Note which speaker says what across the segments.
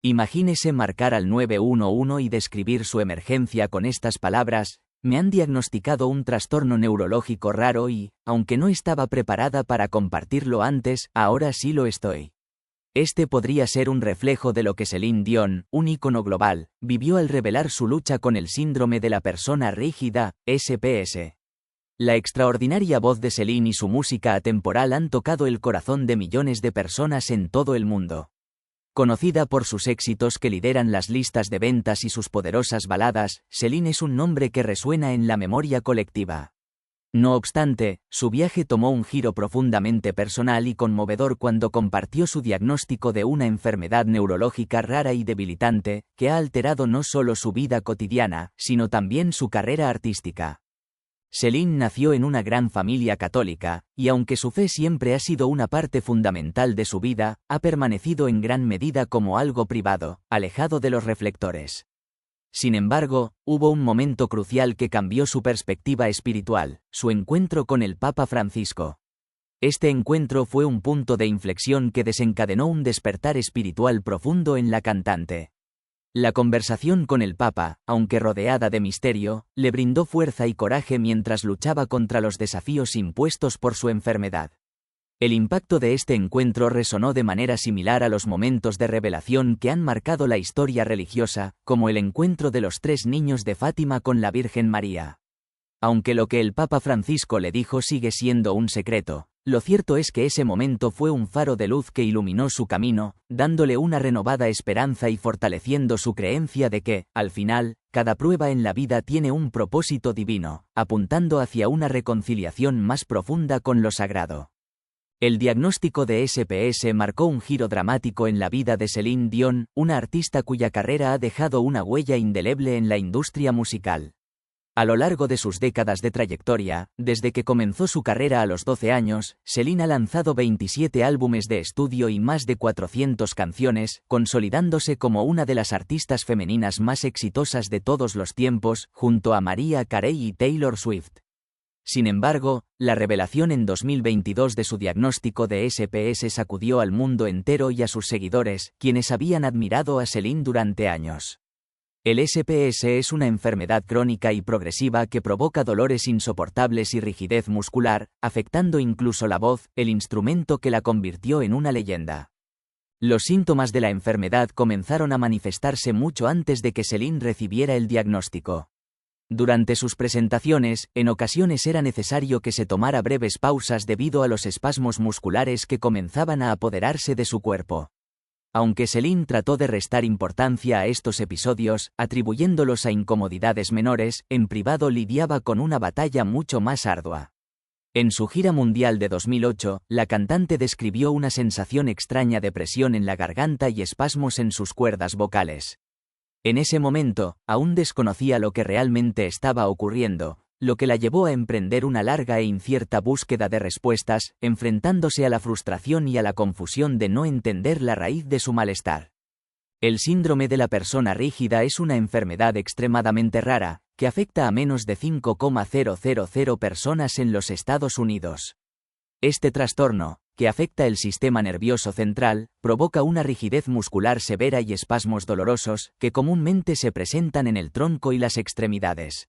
Speaker 1: Imagínese marcar al 911 y describir su emergencia con estas palabras: me han diagnosticado un trastorno neurológico raro y, aunque no estaba preparada para compartirlo antes, ahora sí lo estoy. Este podría ser un reflejo de lo que Celine Dion, un ícono global, vivió al revelar su lucha con el síndrome de la persona rígida, SPS. La extraordinaria voz de Celine y su música atemporal han tocado el corazón de millones de personas en todo el mundo. Conocida por sus éxitos que lideran las listas de ventas y sus poderosas baladas, Celine es un nombre que resuena en la memoria colectiva. No obstante, su viaje tomó un giro profundamente personal y conmovedor cuando compartió su diagnóstico de una enfermedad neurológica rara y debilitante, que ha alterado no solo su vida cotidiana, sino también su carrera artística. Celine nació en una gran familia católica, y aunque su fe siempre ha sido una parte fundamental de su vida, ha permanecido en gran medida como algo privado, alejado de los reflectores. Sin embargo, hubo un momento crucial que cambió su perspectiva espiritual: su encuentro con el Papa Francisco. Este encuentro fue un punto de inflexión que desencadenó un despertar espiritual profundo en la cantante. La conversación con el Papa, aunque rodeada de misterio, le brindó fuerza y coraje mientras luchaba contra los desafíos impuestos por su enfermedad. El impacto de este encuentro resonó de manera similar a los momentos de revelación que han marcado la historia religiosa, como el encuentro de los 3 niños de Fátima con la Virgen María. Aunque lo que el Papa Francisco le dijo sigue siendo un secreto, lo cierto es que ese momento fue un faro de luz que iluminó su camino, dándole una renovada esperanza y fortaleciendo su creencia de que, al final, cada prueba en la vida tiene un propósito divino, apuntando hacia una reconciliación más profunda con lo sagrado. El diagnóstico de SPS marcó un giro dramático en la vida de Celine Dion, una artista cuya carrera ha dejado una huella indeleble en la industria musical. A lo largo de sus décadas de trayectoria, desde que comenzó su carrera a los 12 años, Celine ha lanzado 27 álbumes de estudio y más de 400 canciones, consolidándose como una de las artistas femeninas más exitosas de todos los tiempos, junto a Mariah Carey y Taylor Swift. Sin embargo, la revelación en 2022 de su diagnóstico de SPS sacudió al mundo entero y a sus seguidores, quienes habían admirado a Celine durante años. El SPS es una enfermedad crónica y progresiva que provoca dolores insoportables y rigidez muscular, afectando incluso la voz, el instrumento que la convirtió en una leyenda. Los síntomas de la enfermedad comenzaron a manifestarse mucho antes de que Celine recibiera el diagnóstico. Durante sus presentaciones, en ocasiones era necesario que se tomara breves pausas debido a los espasmos musculares que comenzaban a apoderarse de su cuerpo. Aunque Celine trató de restar importancia a estos episodios, atribuyéndolos a incomodidades menores, en privado lidiaba con una batalla mucho más ardua. En su gira mundial de 2008, la cantante describió una sensación extraña de presión en la garganta y espasmos en sus cuerdas vocales. En ese momento, aún desconocía lo que realmente estaba ocurriendo, lo que la llevó a emprender una larga e incierta búsqueda de respuestas, enfrentándose a la frustración y a la confusión de no entender la raíz de su malestar. El síndrome de la persona rígida es una enfermedad extremadamente rara, que afecta a menos de 5,000 personas en los Estados Unidos. Este trastorno, que afecta el sistema nervioso central, provoca una rigidez muscular severa y espasmos dolorosos, que comúnmente se presentan en el tronco y las extremidades.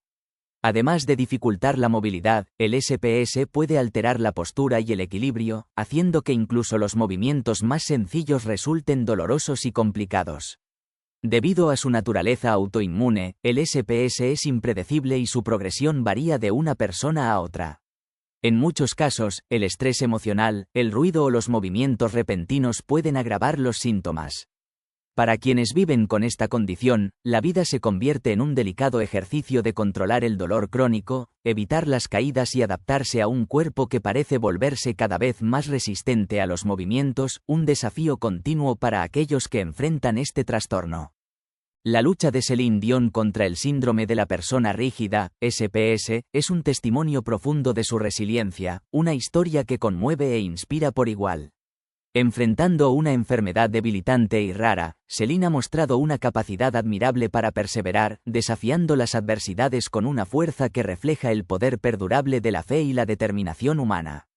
Speaker 1: Además de dificultar la movilidad, el SPS puede alterar la postura y el equilibrio, haciendo que incluso los movimientos más sencillos resulten dolorosos y complicados. Debido a su naturaleza autoinmune, el SPS es impredecible y su progresión varía de una persona a otra. En muchos casos, el estrés emocional, el ruido o los movimientos repentinos pueden agravar los síntomas. Para quienes viven con esta condición, la vida se convierte en un delicado ejercicio de controlar el dolor crónico, evitar las caídas y adaptarse a un cuerpo que parece volverse cada vez más resistente a los movimientos, un desafío continuo para aquellos que enfrentan este trastorno. La lucha de Celine Dion contra el síndrome de la persona rígida, SPS, es un testimonio profundo de su resiliencia, una historia que conmueve e inspira por igual. Enfrentando una enfermedad debilitante y rara, Celine ha mostrado una capacidad admirable para perseverar, desafiando las adversidades con una fuerza que refleja el poder perdurable de la fe y la determinación humana.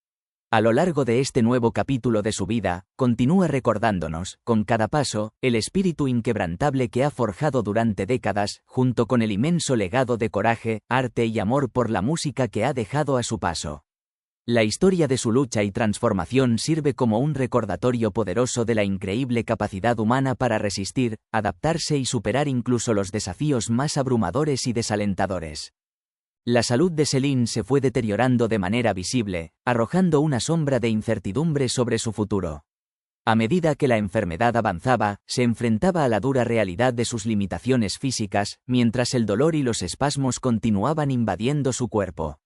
Speaker 1: A lo largo de este nuevo capítulo de su vida, continúa recordándonos, con cada paso, el espíritu inquebrantable que ha forjado durante décadas, junto con el inmenso legado de coraje, arte y amor por la música que ha dejado a su paso. La historia de su lucha y transformación sirve como un recordatorio poderoso de la increíble capacidad humana para resistir, adaptarse y superar incluso los desafíos más abrumadores y desalentadores. La salud de Céline se fue deteriorando de manera visible, arrojando una sombra de incertidumbre sobre su futuro. A medida que la enfermedad avanzaba, se enfrentaba a la dura realidad de sus limitaciones físicas, mientras el dolor y los espasmos continuaban invadiendo su cuerpo.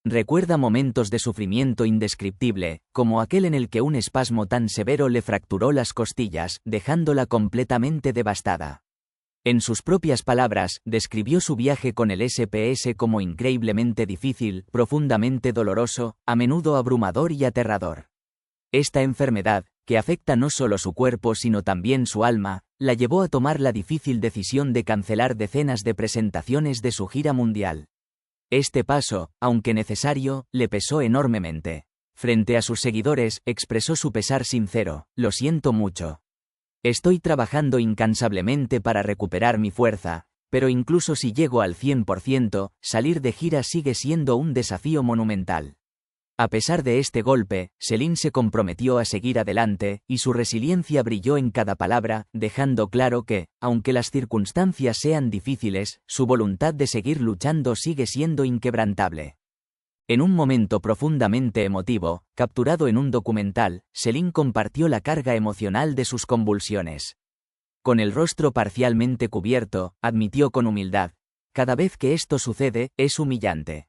Speaker 1: Recuerda momentos de sufrimiento indescriptible, como aquel en el que un espasmo tan severo le fracturó las costillas, dejándola completamente devastada. En sus propias palabras, describió su viaje con el SPS como increíblemente difícil, profundamente doloroso, a menudo abrumador y aterrador. Esta enfermedad, que afecta no solo su cuerpo sino también su alma, la llevó a tomar la difícil decisión de cancelar decenas de presentaciones de su gira mundial. Este paso, aunque necesario, le pesó enormemente. Frente a sus seguidores, expresó su pesar sincero: «Lo siento mucho. Estoy trabajando incansablemente para recuperar mi fuerza, pero incluso si llego al 100%, salir de gira sigue siendo un desafío monumental». A pesar de este golpe, Céline se comprometió a seguir adelante, y su resiliencia brilló en cada palabra, dejando claro que, aunque las circunstancias sean difíciles, su voluntad de seguir luchando sigue siendo inquebrantable. En un momento profundamente emotivo, capturado en un documental, Céline compartió la carga emocional de sus convulsiones. Con el rostro parcialmente cubierto, admitió con humildad: «Cada vez que esto sucede, es humillante.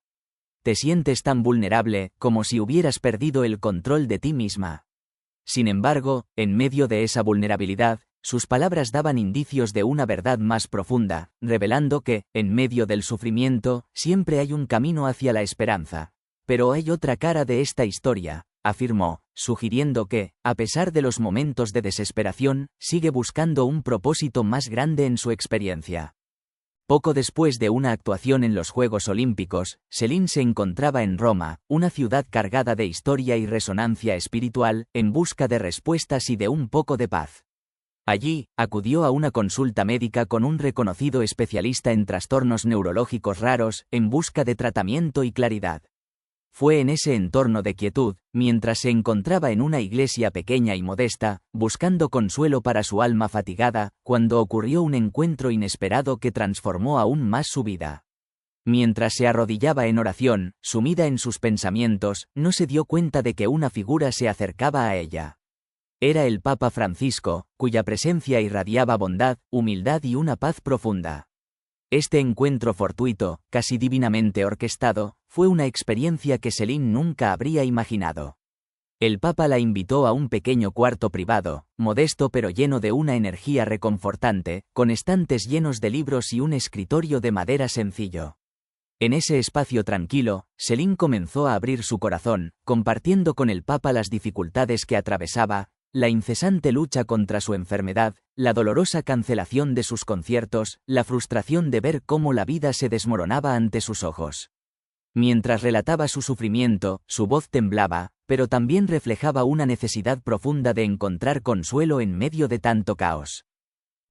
Speaker 1: Te sientes tan vulnerable, como si hubieras perdido el control de ti misma». Sin embargo, en medio de esa vulnerabilidad, sus palabras daban indicios de una verdad más profunda, revelando que, en medio del sufrimiento, siempre hay un camino hacia la esperanza. «Pero hay otra cara de esta historia», afirmó, sugiriendo que, a pesar de los momentos de desesperación, sigue buscando un propósito más grande en su experiencia. Poco después de una actuación en los Juegos Olímpicos, Céline se encontraba en Roma, una ciudad cargada de historia y resonancia espiritual, en busca de respuestas y de un poco de paz. Allí, acudió a una consulta médica con un reconocido especialista en trastornos neurológicos raros, en busca de tratamiento y claridad. Fue en ese entorno de quietud, mientras se encontraba en una iglesia pequeña y modesta, buscando consuelo para su alma fatigada, cuando ocurrió un encuentro inesperado que transformó aún más su vida. Mientras se arrodillaba en oración, sumida en sus pensamientos, no se dio cuenta de que una figura se acercaba a ella. Era el Papa Francisco, cuya presencia irradiaba bondad, humildad y una paz profunda. Este encuentro fortuito, casi divinamente orquestado, fue una experiencia que Céline nunca habría imaginado. El Papa la invitó a un pequeño cuarto privado, modesto pero lleno de una energía reconfortante, con estantes llenos de libros y un escritorio de madera sencillo. En ese espacio tranquilo, Céline comenzó a abrir su corazón, compartiendo con el Papa las dificultades que atravesaba, la incesante lucha contra su enfermedad, la dolorosa cancelación de sus conciertos, la frustración de ver cómo la vida se desmoronaba ante sus ojos. Mientras relataba su sufrimiento, su voz temblaba, pero también reflejaba una necesidad profunda de encontrar consuelo en medio de tanto caos.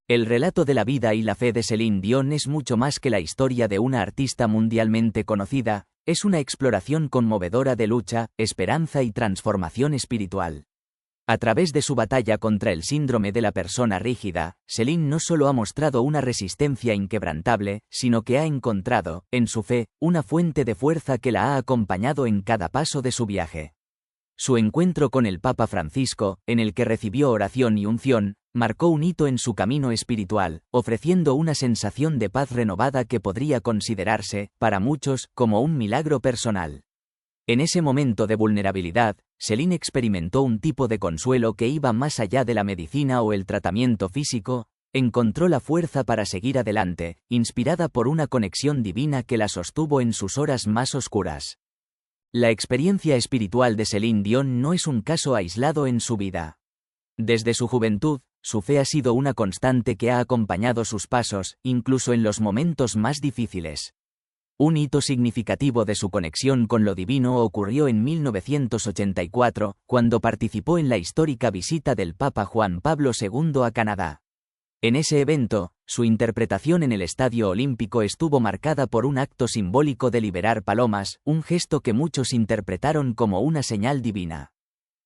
Speaker 1: El relato de la vida y la fe de Céline Dion es mucho más que la historia de una artista mundialmente conocida, es una exploración conmovedora de lucha, esperanza y transformación espiritual. A través de su batalla contra el síndrome de la persona rígida, Céline no solo ha mostrado una resistencia inquebrantable, sino que ha encontrado, en su fe, una fuente de fuerza que la ha acompañado en cada paso de su viaje. Su encuentro con el Papa Francisco, en el que recibió oración y unción, marcó un hito en su camino espiritual, ofreciendo una sensación de paz renovada que podría considerarse, para muchos, como un milagro personal. En ese momento de vulnerabilidad, Céline experimentó un tipo de consuelo que iba más allá de la medicina o el tratamiento físico, encontró la fuerza para seguir adelante, inspirada por una conexión divina que la sostuvo en sus horas más oscuras. La experiencia espiritual de Céline Dion no es un caso aislado en su vida. Desde su juventud, su fe ha sido una constante que ha acompañado sus pasos, incluso en los momentos más difíciles. Un hito significativo de su conexión con lo divino ocurrió en 1984, cuando participó en la histórica visita del Papa Juan Pablo II a Canadá. En ese evento, su interpretación en el Estadio Olímpico estuvo marcada por un acto simbólico de liberar palomas, un gesto que muchos interpretaron como una señal divina.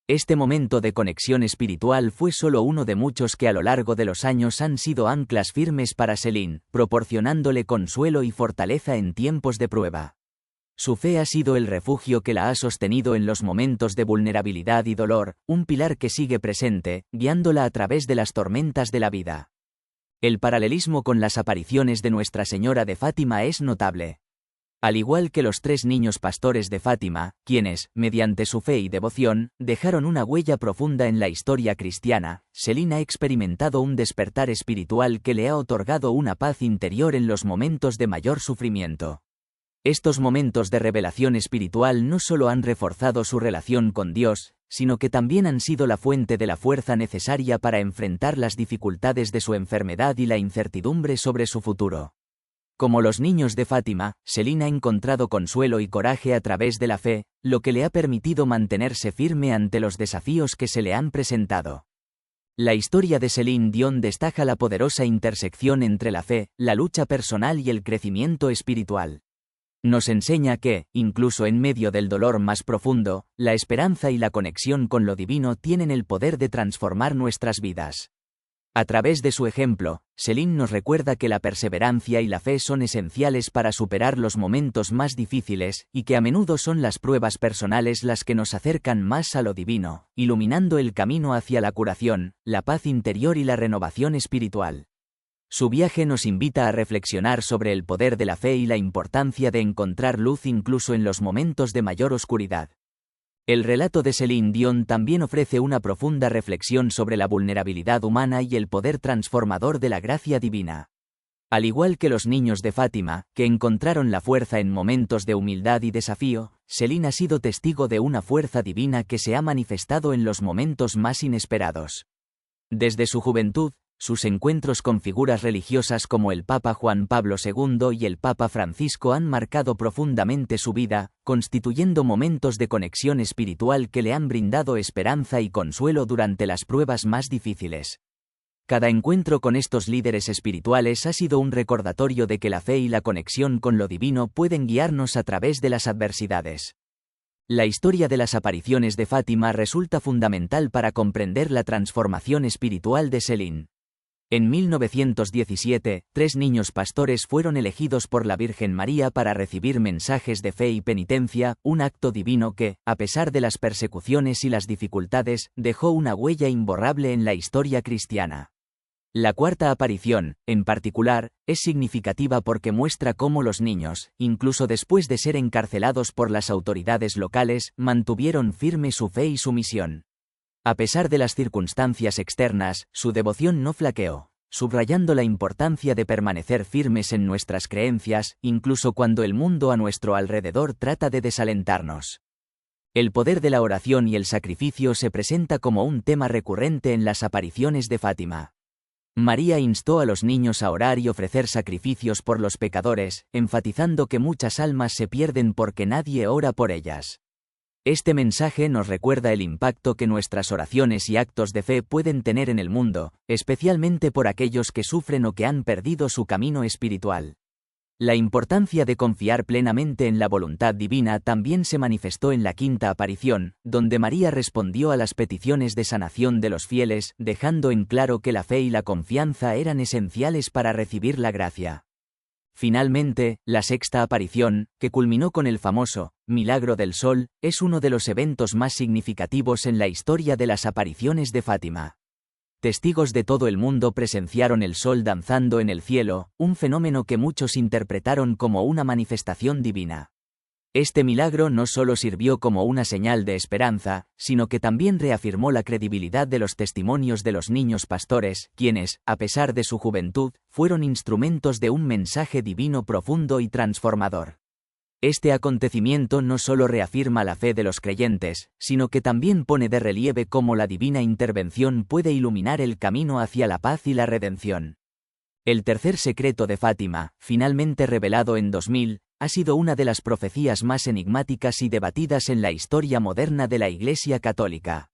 Speaker 1: Este momento de conexión espiritual fue solo uno de muchos que a lo largo de los años han sido anclas firmes para Céline, proporcionándole consuelo y fortaleza en tiempos de prueba. Su fe ha sido el refugio que la ha sostenido en los momentos de vulnerabilidad y dolor, un pilar que sigue presente, guiándola a través de las tormentas de la vida. El paralelismo con las apariciones de Nuestra Señora de Fátima es notable. Al igual que los 3 niños pastores de Fátima, quienes, mediante su fe y devoción, dejaron una huella profunda en la historia cristiana, Céline ha experimentado un despertar espiritual que le ha otorgado una paz interior en los momentos de mayor sufrimiento. Estos momentos de revelación espiritual no solo han reforzado su relación con Dios, sino que también han sido la fuente de la fuerza necesaria para enfrentar las dificultades de su enfermedad y la incertidumbre sobre su futuro. Como los niños de Fátima, Céline ha encontrado consuelo y coraje a través de la fe, lo que le ha permitido mantenerse firme ante los desafíos que se le han presentado. La historia de Céline Dion destaca la poderosa intersección entre la fe, la lucha personal y el crecimiento espiritual. Nos enseña que, incluso en medio del dolor más profundo, la esperanza y la conexión con lo divino tienen el poder de transformar nuestras vidas. A través de su ejemplo, Céline nos recuerda que la perseverancia y la fe son esenciales para superar los momentos más difíciles, y que a menudo son las pruebas personales las que nos acercan más a lo divino, iluminando el camino hacia la curación, la paz interior y la renovación espiritual. Su viaje nos invita a reflexionar sobre el poder de la fe y la importancia de encontrar luz incluso en los momentos de mayor oscuridad. El relato de Céline Dion también ofrece una profunda reflexión sobre la vulnerabilidad humana y el poder transformador de la gracia divina. Al igual que los niños de Fátima, que encontraron la fuerza en momentos de humildad y desafío, Céline ha sido testigo de una fuerza divina que se ha manifestado en los momentos más inesperados. Desde su juventud, sus encuentros con figuras religiosas como el Papa Juan Pablo II y el Papa Francisco han marcado profundamente su vida, constituyendo momentos de conexión espiritual que le han brindado esperanza y consuelo durante las pruebas más difíciles. Cada encuentro con estos líderes espirituales ha sido un recordatorio de que la fe y la conexión con lo divino pueden guiarnos a través de las adversidades. La historia de las apariciones de Fátima resulta fundamental para comprender la transformación espiritual de Céline. En 1917, 3 niños pastores fueron elegidos por la Virgen María para recibir mensajes de fe y penitencia, un acto divino que, a pesar de las persecuciones y las dificultades, dejó una huella imborrable en la historia cristiana. La cuarta aparición, en particular, es significativa porque muestra cómo los niños, incluso después de ser encarcelados por las autoridades locales, mantuvieron firme su fe y su misión. A pesar de las circunstancias externas, su devoción no flaqueó, subrayando la importancia de permanecer firmes en nuestras creencias, incluso cuando el mundo a nuestro alrededor trata de desalentarnos. El poder de la oración y el sacrificio se presenta como un tema recurrente en las apariciones de Fátima. María instó a los niños a orar y ofrecer sacrificios por los pecadores, enfatizando que muchas almas se pierden porque nadie ora por ellas. Este mensaje nos recuerda el impacto que nuestras oraciones y actos de fe pueden tener en el mundo, especialmente por aquellos que sufren o que han perdido su camino espiritual. La importancia de confiar plenamente en la voluntad divina también se manifestó en la quinta aparición, donde María respondió a las peticiones de sanación de los fieles, dejando en claro que la fe y la confianza eran esenciales para recibir la gracia. Finalmente, la sexta aparición, que culminó con el famoso Milagro del Sol, es uno de los eventos más significativos en la historia de las apariciones de Fátima. Testigos de todo el mundo presenciaron el sol danzando en el cielo, un fenómeno que muchos interpretaron como una manifestación divina. Este milagro no solo sirvió como una señal de esperanza, sino que también reafirmó la credibilidad de los testimonios de los niños pastores, quienes, a pesar de su juventud, fueron instrumentos de un mensaje divino profundo y transformador. Este acontecimiento no solo reafirma la fe de los creyentes, sino que también pone de relieve cómo la divina intervención puede iluminar el camino hacia la paz y la redención. El tercer secreto de Fátima, finalmente revelado en 2000, ha sido una de las profecías más enigmáticas y debatidas en la historia moderna de la Iglesia Católica.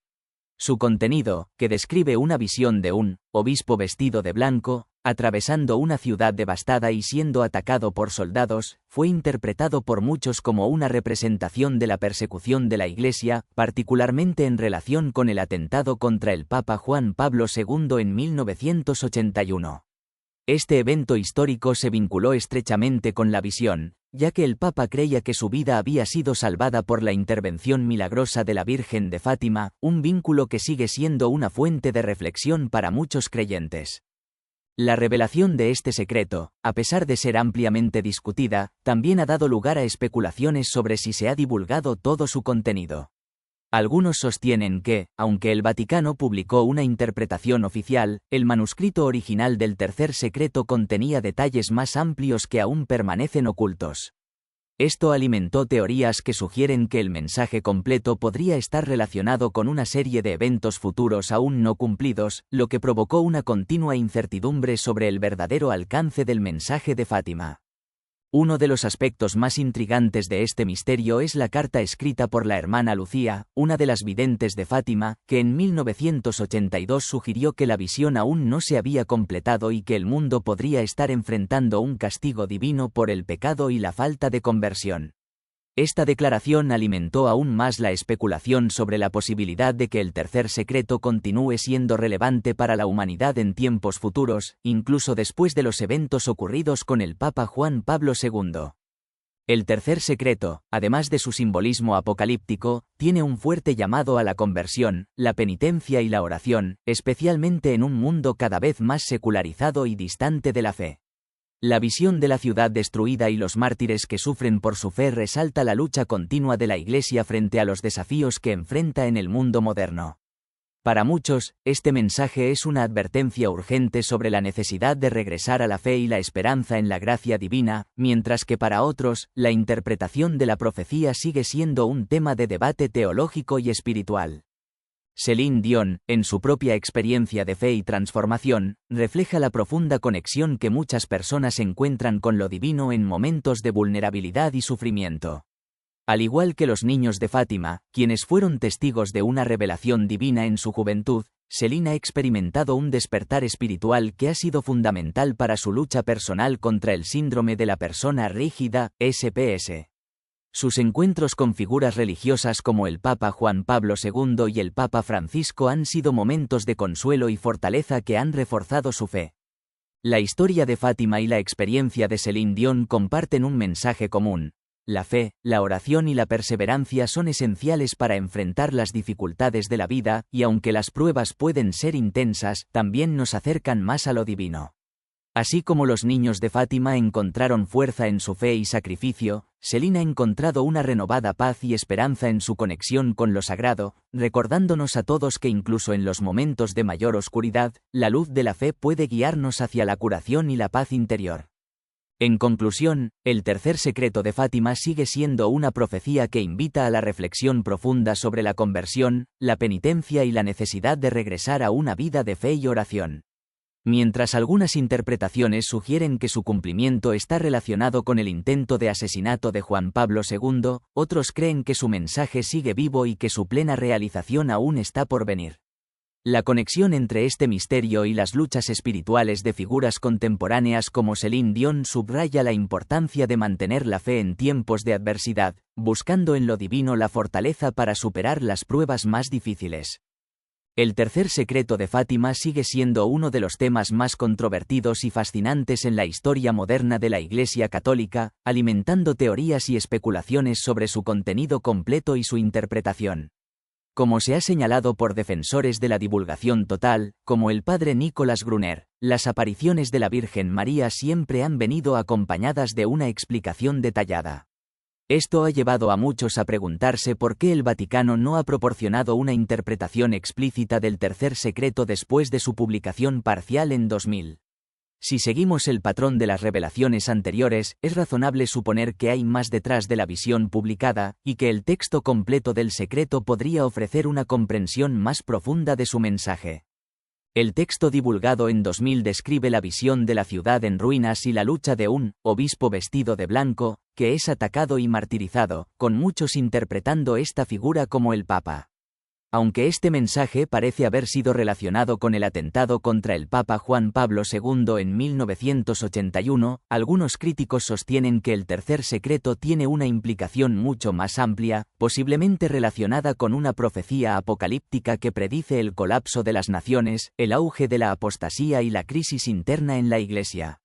Speaker 1: Su contenido, que describe una visión de un obispo vestido de blanco, atravesando una ciudad devastada y siendo atacado por soldados, fue interpretado por muchos como una representación de la persecución de la Iglesia, particularmente en relación con el atentado contra el Papa Juan Pablo II en 1981. Este evento histórico se vinculó estrechamente con la visión, ya que el Papa creía que su vida había sido salvada por la intervención milagrosa de la Virgen de Fátima, un vínculo que sigue siendo una fuente de reflexión para muchos creyentes. La revelación de este secreto, a pesar de ser ampliamente discutida, también ha dado lugar a especulaciones sobre si se ha divulgado todo su contenido. Algunos sostienen que, aunque el Vaticano publicó una interpretación oficial, el manuscrito original del tercer secreto contenía detalles más amplios que aún permanecen ocultos. Esto alimentó teorías que sugieren que el mensaje completo podría estar relacionado con una serie de eventos futuros aún no cumplidos, lo que provocó una continua incertidumbre sobre el verdadero alcance del mensaje de Fátima. Uno de los aspectos más intrigantes de este misterio es la carta escrita por la hermana Lucía, una de las videntes de Fátima, que en 1982 sugirió que la visión aún no se había completado y que el mundo podría estar enfrentando un castigo divino por el pecado y la falta de conversión. Esta declaración alimentó aún más la especulación sobre la posibilidad de que el tercer secreto continúe siendo relevante para la humanidad en tiempos futuros, incluso después de los eventos ocurridos con el Papa Juan Pablo II. El tercer secreto, además de su simbolismo apocalíptico, tiene un fuerte llamado a la conversión, la penitencia y la oración, especialmente en un mundo cada vez más secularizado y distante de la fe. La visión de la ciudad destruida y los mártires que sufren por su fe resalta la lucha continua de la Iglesia frente a los desafíos que enfrenta en el mundo moderno. Para muchos, este mensaje es una advertencia urgente sobre la necesidad de regresar a la fe y la esperanza en la gracia divina, mientras que para otros, la interpretación de la profecía sigue siendo un tema de debate teológico y espiritual. Céline Dion, en su propia experiencia de fe y transformación, refleja la profunda conexión que muchas personas encuentran con lo divino en momentos de vulnerabilidad y sufrimiento. Al igual que los niños de Fátima, quienes fueron testigos de una revelación divina en su juventud, Céline ha experimentado un despertar espiritual que ha sido fundamental para su lucha personal contra el síndrome de la persona rígida, SPS. Sus encuentros con figuras religiosas como el Papa Juan Pablo II y el Papa Francisco han sido momentos de consuelo y fortaleza que han reforzado su fe. La historia de Fátima y la experiencia de Céline Dion comparten un mensaje común. La fe, la oración y la perseverancia son esenciales para enfrentar las dificultades de la vida, y aunque las pruebas pueden ser intensas, también nos acercan más a lo divino. Así como los niños de Fátima encontraron fuerza en su fe y sacrificio, Céline ha encontrado una renovada paz y esperanza en su conexión con lo sagrado, recordándonos a todos que incluso en los momentos de mayor oscuridad, la luz de la fe puede guiarnos hacia la curación y la paz interior. En conclusión, el tercer secreto de Fátima sigue siendo una profecía que invita a la reflexión profunda sobre la conversión, la penitencia y la necesidad de regresar a una vida de fe y oración. Mientras algunas interpretaciones sugieren que su cumplimiento está relacionado con el intento de asesinato de Juan Pablo II, otros creen que su mensaje sigue vivo y que su plena realización aún está por venir. La conexión entre este misterio y las luchas espirituales de figuras contemporáneas como Céline Dion subraya la importancia de mantener la fe en tiempos de adversidad, buscando en lo divino la fortaleza para superar las pruebas más difíciles. El tercer secreto de Fátima sigue siendo uno de los temas más controvertidos y fascinantes en la historia moderna de la Iglesia Católica, alimentando teorías y especulaciones sobre su contenido completo y su interpretación. Como se ha señalado por defensores de la divulgación total, como el padre Nicholas Gruner, las apariciones de la Virgen María siempre han venido acompañadas de una explicación detallada. Esto ha llevado a muchos a preguntarse por qué el Vaticano no ha proporcionado una interpretación explícita del tercer secreto después de su publicación parcial en 2000. Si seguimos el patrón de las revelaciones anteriores, es razonable suponer que hay más detrás de la visión publicada, y que el texto completo del secreto podría ofrecer una comprensión más profunda de su mensaje. El texto divulgado en 2000 describe la visión de la ciudad en ruinas y la lucha de un obispo vestido de blanco, que es atacado y martirizado, con muchos interpretando esta figura como el Papa. Aunque este mensaje parece haber sido relacionado con el atentado contra el Papa Juan Pablo II en 1981, algunos críticos sostienen que el tercer secreto tiene una implicación mucho más amplia, posiblemente relacionada con una profecía apocalíptica que predice el colapso de las naciones, el auge de la apostasía y la crisis interna en la Iglesia.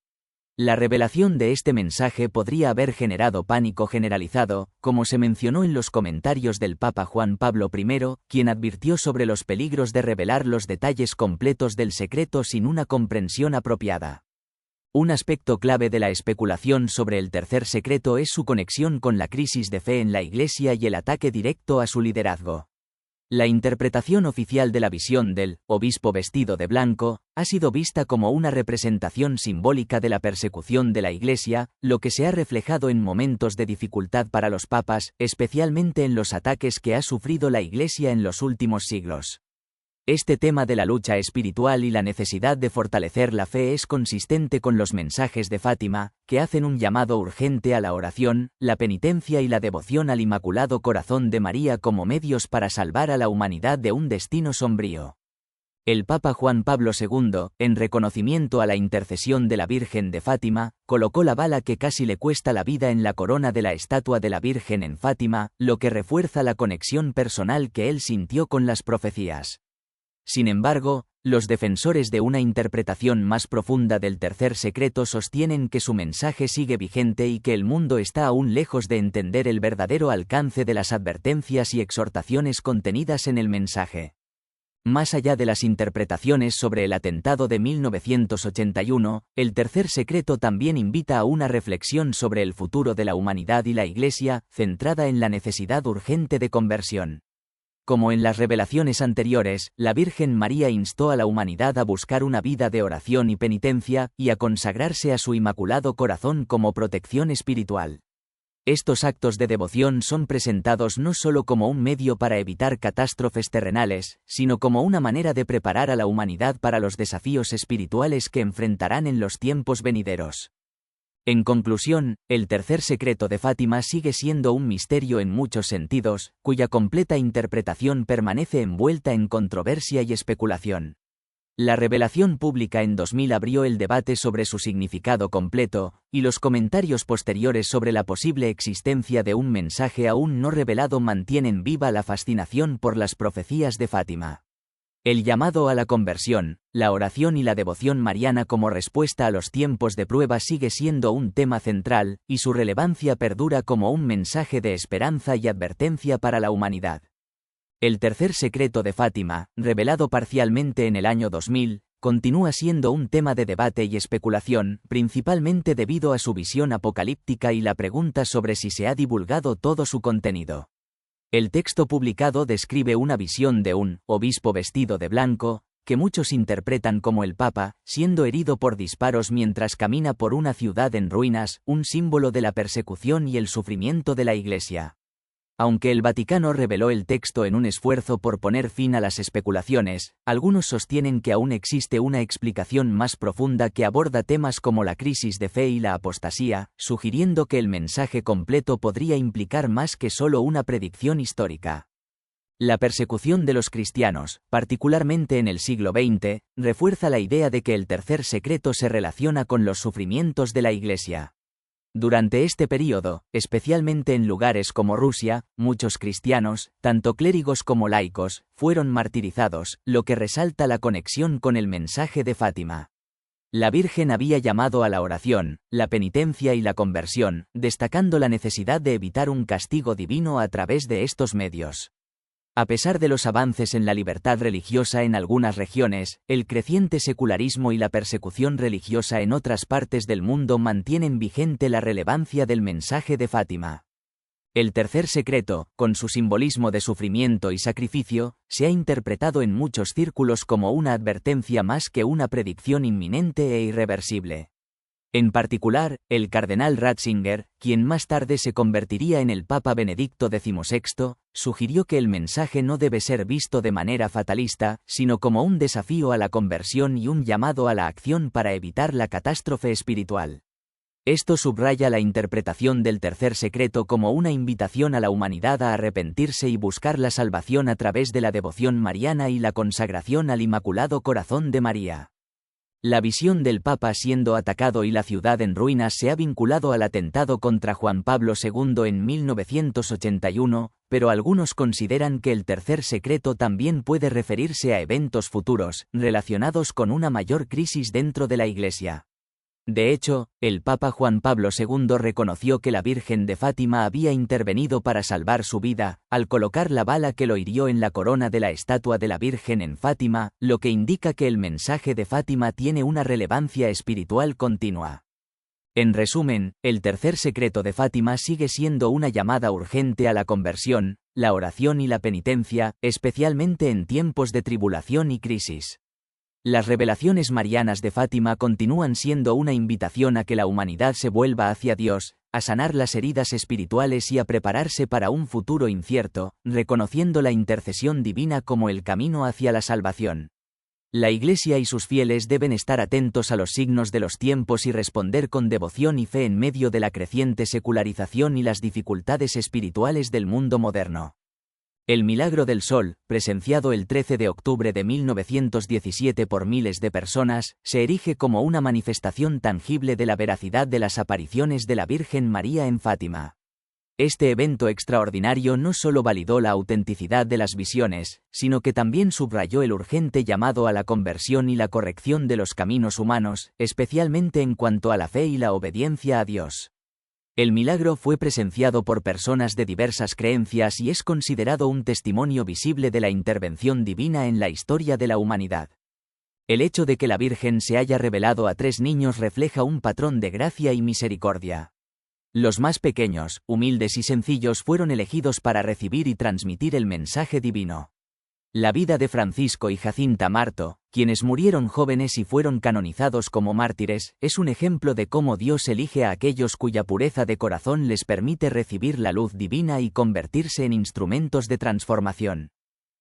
Speaker 1: La revelación de este mensaje podría haber generado pánico generalizado, como se mencionó en los comentarios del Papa Juan Pablo I, quien advirtió sobre los peligros de revelar los detalles completos del secreto sin una comprensión apropiada. Un aspecto clave de la especulación sobre el tercer secreto es su conexión con la crisis de fe en la Iglesia y el ataque directo a su liderazgo. La interpretación oficial de la visión del obispo vestido de blanco ha sido vista como una representación simbólica de la persecución de la Iglesia, lo que se ha reflejado en momentos de dificultad para los papas, especialmente en los ataques que ha sufrido la Iglesia en los últimos siglos. Este tema de la lucha espiritual y la necesidad de fortalecer la fe es consistente con los mensajes de Fátima, que hacen un llamado urgente a la oración, la penitencia y la devoción al Inmaculado Corazón de María como medios para salvar a la humanidad de un destino sombrío. El Papa Juan Pablo II, en reconocimiento a la intercesión de la Virgen de Fátima, colocó la bala que casi le cuesta la vida en la corona de la estatua de la Virgen en Fátima, lo que refuerza la conexión personal que él sintió con las profecías. Sin embargo, los defensores de una interpretación más profunda del tercer secreto sostienen que su mensaje sigue vigente y que el mundo está aún lejos de entender el verdadero alcance de las advertencias y exhortaciones contenidas en el mensaje. Más allá de las interpretaciones sobre el atentado de 1981, el tercer secreto también invita a una reflexión sobre el futuro de la humanidad y la Iglesia, centrada en la necesidad urgente de conversión. Como en las revelaciones anteriores, la Virgen María instó a la humanidad a buscar una vida de oración y penitencia, y a consagrarse a su Inmaculado Corazón como protección espiritual. Estos actos de devoción son presentados no solo como un medio para evitar catástrofes terrenales, sino como una manera de preparar a la humanidad para los desafíos espirituales que enfrentarán en los tiempos venideros. En conclusión, el tercer secreto de Fátima sigue siendo un misterio en muchos sentidos, cuya completa interpretación permanece envuelta en controversia y especulación. La revelación pública en 2000 abrió el debate sobre su significado completo, y los comentarios posteriores sobre la posible existencia de un mensaje aún no revelado mantienen viva la fascinación por las profecías de Fátima. El llamado a la conversión, la oración y la devoción mariana como respuesta a los tiempos de prueba sigue siendo un tema central, y su relevancia perdura como un mensaje de esperanza y advertencia para la humanidad. El tercer secreto de Fátima, revelado parcialmente en el año 2000, continúa siendo un tema de debate y especulación, principalmente debido a su visión apocalíptica y la pregunta sobre si se ha divulgado todo su contenido. El texto publicado describe una visión de un obispo vestido de blanco, que muchos interpretan como el Papa, siendo herido por disparos mientras camina por una ciudad en ruinas, un símbolo de la persecución y el sufrimiento de la Iglesia. Aunque el Vaticano reveló el texto en un esfuerzo por poner fin a las especulaciones, algunos sostienen que aún existe una explicación más profunda que aborda temas como la crisis de fe y la apostasía, sugiriendo que el mensaje completo podría implicar más que solo una predicción histórica. La persecución de los cristianos, particularmente en el siglo XX, refuerza la idea de que el tercer secreto se relaciona con los sufrimientos de la Iglesia. Durante este período, especialmente en lugares como Rusia, muchos cristianos, tanto clérigos como laicos, fueron martirizados, lo que resalta la conexión con el mensaje de Fátima. La Virgen había llamado a la oración, la penitencia y la conversión, destacando la necesidad de evitar un castigo divino a través de estos medios. A pesar de los avances en la libertad religiosa en algunas regiones, el creciente secularismo y la persecución religiosa en otras partes del mundo mantienen vigente la relevancia del mensaje de Fátima. El tercer secreto, con su simbolismo de sufrimiento y sacrificio, se ha interpretado en muchos círculos como una advertencia más que una predicción inminente e irreversible. En particular, el cardenal Ratzinger, quien más tarde se convertiría en el Papa Benedicto XVI, sugirió que el mensaje no debe ser visto de manera fatalista, sino como un desafío a la conversión y un llamado a la acción para evitar la catástrofe espiritual. Esto subraya la interpretación del tercer secreto como una invitación a la humanidad a arrepentirse y buscar la salvación a través de la devoción mariana y la consagración al Inmaculado Corazón de María. La visión del Papa siendo atacado y la ciudad en ruinas se ha vinculado al atentado contra Juan Pablo II en 1981, pero algunos consideran que el tercer secreto también puede referirse a eventos futuros, relacionados con una mayor crisis dentro de la Iglesia. De hecho, el Papa Juan Pablo II reconoció que la Virgen de Fátima había intervenido para salvar su vida, al colocar la bala que lo hirió en la corona de la estatua de la Virgen en Fátima, lo que indica que el mensaje de Fátima tiene una relevancia espiritual continua. En resumen, el tercer secreto de Fátima sigue siendo una llamada urgente a la conversión, la oración y la penitencia, especialmente en tiempos de tribulación y crisis. Las revelaciones marianas de Fátima continúan siendo una invitación a que la humanidad se vuelva hacia Dios, a sanar las heridas espirituales y a prepararse para un futuro incierto, reconociendo la intercesión divina como el camino hacia la salvación. La Iglesia y sus fieles deben estar atentos a los signos de los tiempos y responder con devoción y fe en medio de la creciente secularización y las dificultades espirituales del mundo moderno. El milagro del sol, presenciado el 13 de octubre de 1917 por miles de personas, se erige como una manifestación tangible de la veracidad de las apariciones de la Virgen María en Fátima. Este evento extraordinario no solo validó la autenticidad de las visiones, sino que también subrayó el urgente llamado a la conversión y la corrección de los caminos humanos, especialmente en cuanto a la fe y la obediencia a Dios. El milagro fue presenciado por personas de diversas creencias y es considerado un testimonio visible de la intervención divina en la historia de la humanidad. El hecho de que la Virgen se haya revelado a 3 niños refleja un patrón de gracia y misericordia. Los más pequeños, humildes y sencillos fueron elegidos para recibir y transmitir el mensaje divino. La vida de Francisco y Jacinta Marto, quienes murieron jóvenes y fueron canonizados como mártires, es un ejemplo de cómo Dios elige a aquellos cuya pureza de corazón les permite recibir la luz divina y convertirse en instrumentos de transformación.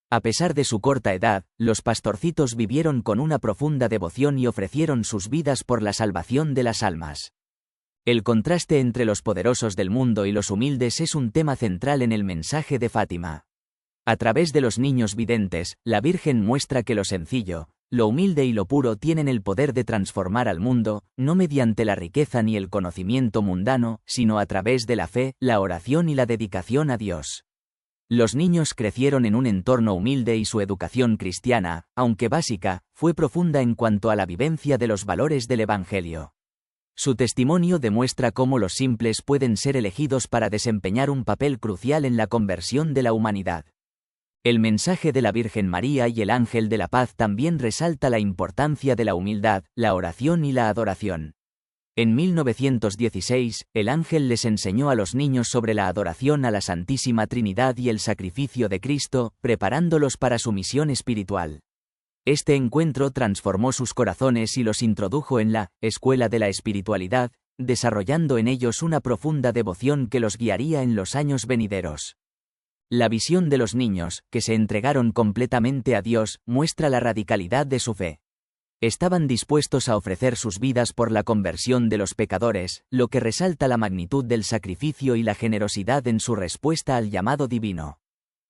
Speaker 1: A pesar de su corta edad, los pastorcitos vivieron con una profunda devoción y ofrecieron sus vidas por la salvación de las almas. El contraste entre los poderosos del mundo y los humildes es un tema central en el mensaje de Fátima. A través de los niños videntes, la Virgen muestra que lo sencillo, lo humilde y lo puro tienen el poder de transformar al mundo, no mediante la riqueza ni el conocimiento mundano, sino a través de la fe, la oración y la dedicación a Dios. Los niños crecieron en un entorno humilde y su educación cristiana, aunque básica, fue profunda en cuanto a la vivencia de los valores del Evangelio. Su testimonio demuestra cómo los simples pueden ser elegidos para desempeñar un papel crucial en la conversión de la humanidad. El mensaje de la Virgen María y el Ángel de la Paz también resalta la importancia de la humildad, la oración y la adoración. En 1916, el ángel les enseñó a los niños sobre la adoración a la Santísima Trinidad y el sacrificio de Cristo, preparándolos para su misión espiritual. Este encuentro transformó sus corazones y los introdujo en la escuela de la espiritualidad, desarrollando en ellos una profunda devoción que los guiaría en los años venideros. La visión de los niños, que se entregaron completamente a Dios, muestra la radicalidad de su fe. Estaban dispuestos a ofrecer sus vidas por la conversión de los pecadores, lo que resalta la magnitud del sacrificio y la generosidad en su respuesta al llamado divino.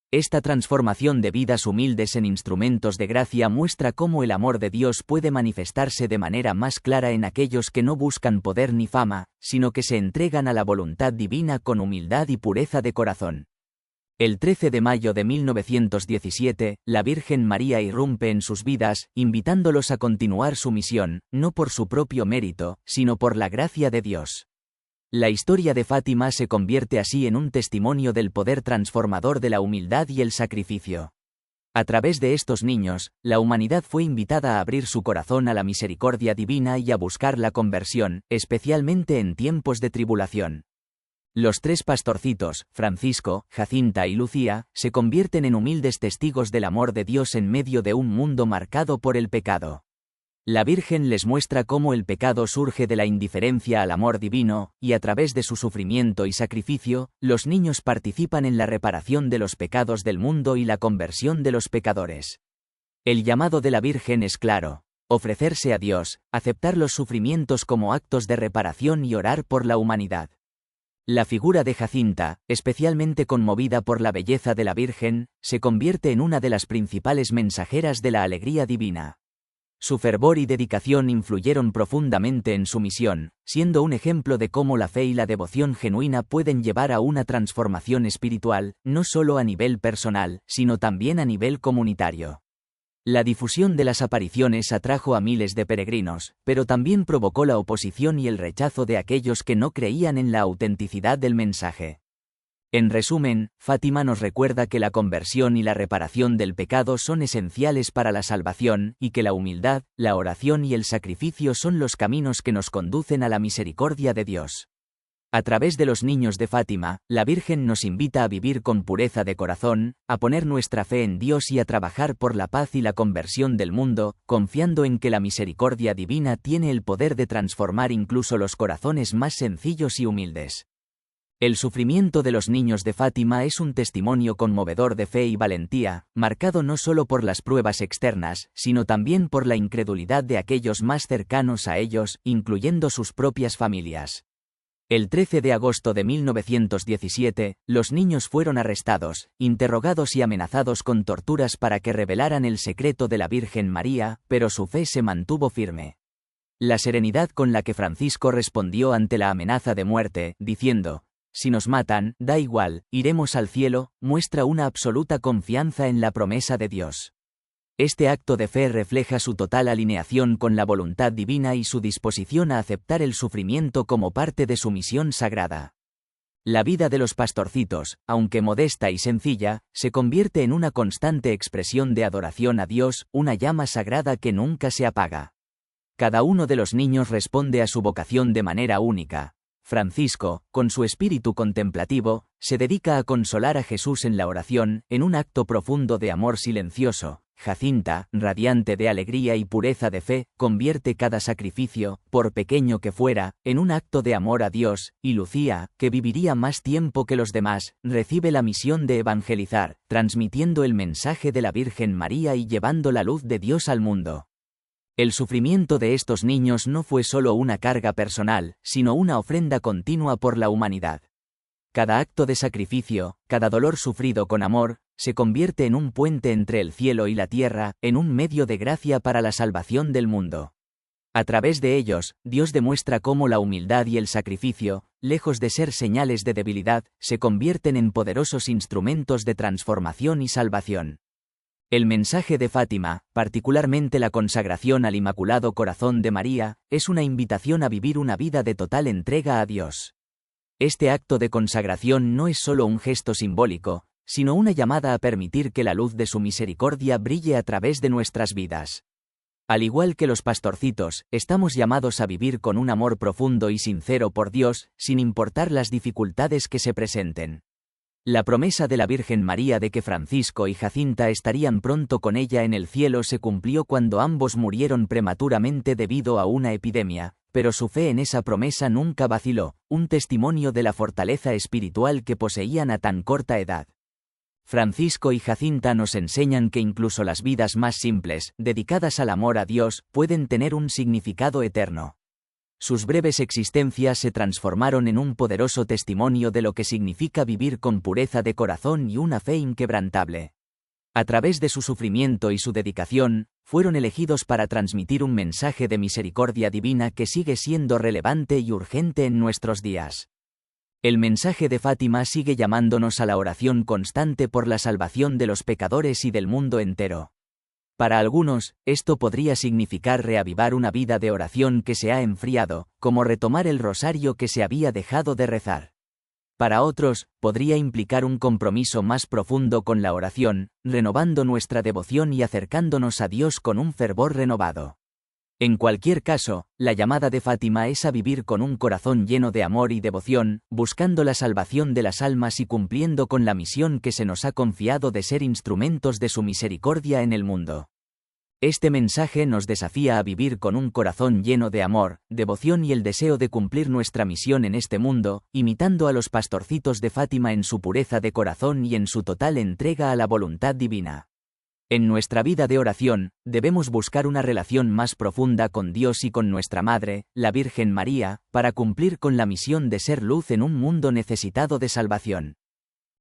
Speaker 1: Esta transformación de vidas humildes en instrumentos de gracia muestra cómo el amor de Dios puede manifestarse de manera más clara en aquellos que no buscan poder ni fama, sino que se entregan a la voluntad divina con humildad y pureza de corazón. El 13 de mayo de 1917, la Virgen María irrumpe en sus vidas, invitándolos a continuar su misión, no por su propio mérito, sino por la gracia de Dios. La historia de Fátima se convierte así en un testimonio del poder transformador de la humildad y el sacrificio. A través de estos niños, la humanidad fue invitada a abrir su corazón a la misericordia divina y a buscar la conversión, especialmente en tiempos de tribulación. Los 3 pastorcitos, Francisco, Jacinta y Lucía, se convierten en humildes testigos del amor de Dios en medio de un mundo marcado por el pecado. La Virgen les muestra cómo el pecado surge de la indiferencia al amor divino, y a través de su sufrimiento y sacrificio, los niños participan en la reparación de los pecados del mundo y la conversión de los pecadores. El llamado de la Virgen es claro: ofrecerse a Dios, aceptar los sufrimientos como actos de reparación y orar por la humanidad. La figura de Jacinta, especialmente conmovida por la belleza de la Virgen, se convierte en una de las principales mensajeras de la alegría divina. Su fervor y dedicación influyeron profundamente en su misión, siendo un ejemplo de cómo la fe y la devoción genuina pueden llevar a una transformación espiritual, no solo a nivel personal, sino también a nivel comunitario. La difusión de las apariciones atrajo a miles de peregrinos, pero también provocó la oposición y el rechazo de aquellos que no creían en la autenticidad del mensaje. En resumen, Fátima nos recuerda que la conversión y la reparación del pecado son esenciales para la salvación, y que la humildad, la oración y el sacrificio son los caminos que nos conducen a la misericordia de Dios. A través de los niños de Fátima, la Virgen nos invita a vivir con pureza de corazón, a poner nuestra fe en Dios y a trabajar por la paz y la conversión del mundo, confiando en que la misericordia divina tiene el poder de transformar incluso los corazones más sencillos y humildes. El sufrimiento de los niños de Fátima es un testimonio conmovedor de fe y valentía, marcado no solo por las pruebas externas, sino también por la incredulidad de aquellos más cercanos a ellos, incluyendo sus propias familias. El 13 de agosto de 1917, los niños fueron arrestados, interrogados y amenazados con torturas para que revelaran el secreto de la Virgen María, pero su fe se mantuvo firme. La serenidad con la que Francisco respondió ante la amenaza de muerte, diciendo: «Si nos matan, da igual, iremos al cielo», muestra una absoluta confianza en la promesa de Dios. Este acto de fe refleja su total alineación con la voluntad divina y su disposición a aceptar el sufrimiento como parte de su misión sagrada. La vida de los pastorcitos, aunque modesta y sencilla, se convierte en una constante expresión de adoración a Dios, una llama sagrada que nunca se apaga. Cada uno de los niños responde a su vocación de manera única. Francisco, con su espíritu contemplativo, se dedica a consolar a Jesús en la oración, en un acto profundo de amor silencioso. Jacinta, radiante de alegría y pureza de fe, convierte cada sacrificio, por pequeño que fuera, en un acto de amor a Dios, y Lucía, que viviría más tiempo que los demás, recibe la misión de evangelizar, transmitiendo el mensaje de la Virgen María y llevando la luz de Dios al mundo. El sufrimiento de estos niños no fue solo una carga personal, sino una ofrenda continua por la humanidad. Cada acto de sacrificio, cada dolor sufrido con amor, se convierte en un puente entre el cielo y la tierra, en un medio de gracia para la salvación del mundo. A través de ellos, Dios demuestra cómo la humildad y el sacrificio, lejos de ser señales de debilidad, se convierten en poderosos instrumentos de transformación y salvación. El mensaje de Fátima, particularmente la consagración al Inmaculado Corazón de María, es una invitación a vivir una vida de total entrega a Dios. Este acto de consagración no es solo un gesto simbólico, sino una llamada a permitir que la luz de su misericordia brille a través de nuestras vidas. Al igual que los pastorcitos, estamos llamados a vivir con un amor profundo y sincero por Dios, sin importar las dificultades que se presenten. La promesa de la Virgen María de que Francisco y Jacinta estarían pronto con ella en el cielo se cumplió cuando ambos murieron prematuramente debido a una epidemia, pero su fe en esa promesa nunca vaciló, un testimonio de la fortaleza espiritual que poseían a tan corta edad. Francisco y Jacinta nos enseñan que incluso las vidas más simples, dedicadas al amor a Dios, pueden tener un significado eterno. Sus breves existencias se transformaron en un poderoso testimonio de lo que significa vivir con pureza de corazón y una fe inquebrantable. A través de su sufrimiento y su dedicación, fueron elegidos para transmitir un mensaje de misericordia divina que sigue siendo relevante y urgente en nuestros días. El mensaje de Fátima sigue llamándonos a la oración constante por la salvación de los pecadores y del mundo entero. Para algunos, esto podría significar reavivar una vida de oración que se ha enfriado, como retomar el rosario que se había dejado de rezar. Para otros, podría implicar un compromiso más profundo con la oración, renovando nuestra devoción y acercándonos a Dios con un fervor renovado. En cualquier caso, la llamada de Fátima es a vivir con un corazón lleno de amor y devoción, buscando la salvación de las almas y cumpliendo con la misión que se nos ha confiado de ser instrumentos de su misericordia en el mundo. Este mensaje nos desafía a vivir con un corazón lleno de amor, devoción y el deseo de cumplir nuestra misión en este mundo, imitando a los pastorcitos de Fátima en su pureza de corazón y en su total entrega a la voluntad divina. En nuestra vida de oración, debemos buscar una relación más profunda con Dios y con nuestra Madre, la Virgen María, para cumplir con la misión de ser luz en un mundo necesitado de salvación.